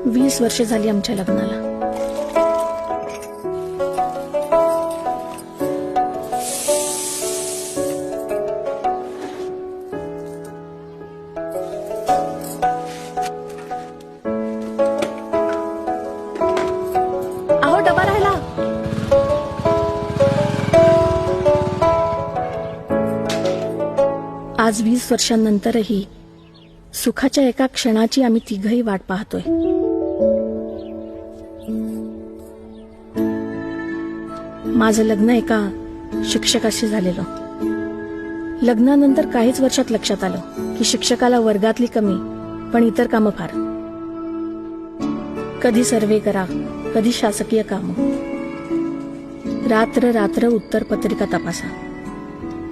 20 वर्ष झाली आमच्या लग्नाला. अहो डबा राहिला. आज 20 वर्षांनंतरही सुखाच्या एका क्षणाची आम्ही तिघही वाट पाहतोय. माझं लग्न एका शिक्षकाशी झालेलं. लग्नानंतर काहीच वर्षात लक्षात आलं की शिक्षकाला वर्गातली कमी पण इतर कामं फार. कधी सर्वे करा, कधी शासकीय कामं, रात्र रात्र उत्तरपत्रिका तपासा,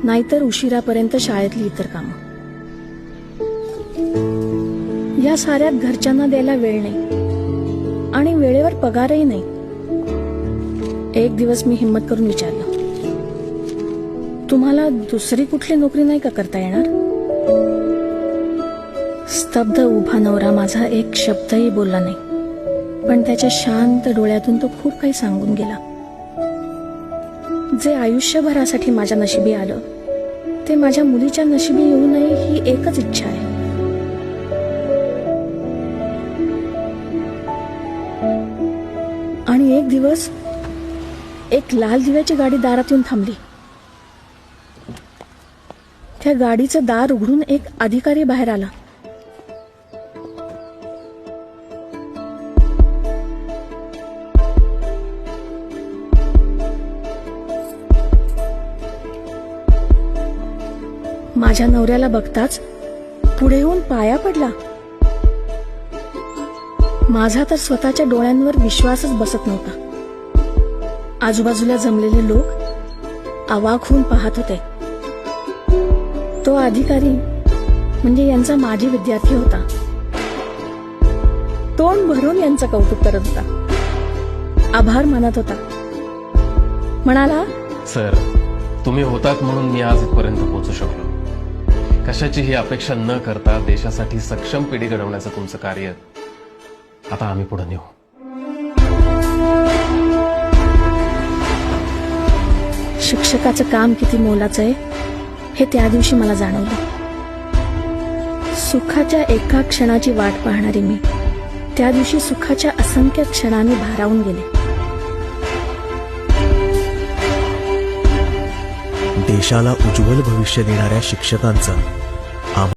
नाहीतर उशिरापर्यंत शाळेतली इतर कामं. या साऱ्यात घरच्यांना द्यायला वेळ नाही आणि वेळेवर पगारही नाही. एक दिवस मी हिम्मत करून विचारलं, तुम्हाला दुसरी कुठली नोकरी नाही का करता येणार? स्तब्ध उभा नवरा माझा एक शब्दही बोलला नाही, पण त्याच्या शांत डोळ्यातून तो खूप काही सांगून गेला. जे आयुष्यभरासाठी माझ्या नशिबी आलं ते माझ्या मुलीच्या नशिबी येऊ नये ही एकच इच्छा आहे. आणि एक दिवस एक लाल दिव्याची गाडी दारात येऊन थांबली. त्या गाडीचं दार उघडून एक अधिकारी बाहेर आला. माझ्या नवऱ्याला बघताच पुढे येऊन पाया पडला. माझा तर स्वतःच्या डोळ्यांवर विश्वासच बसत नव्हता. आजूबाजूला जमलेले लोक अवाक होऊन पाहत होते. तो अधिकारी म्हणजे यांचा माजी विद्यार्थी होता. तोंड भरून यांचं कौतुक करत होता, आभार मानत होता. म्हणाला, सर, तुम्ही होतात म्हणून मी आज इथपर्यंत पोहोचू शकलो. कशाचीही अपेक्षा न करता देशासाठी सक्षम पिढी घडवण्याचं तुमचं कार्य आता आम्ही पुढे नेऊ. शिक्षकाचं काम किती मोलाचं आहे हे त्या दिवशी मला जाणवलं. सुखाच्या एका क्षणाची वाट पाहणारी मी त्या दिवशी सुखाच्या असंख्य क्षणांनी भारावून गेले. देशाला उज्ज्वल भविष्य देणाऱ्या शिक्षकांचा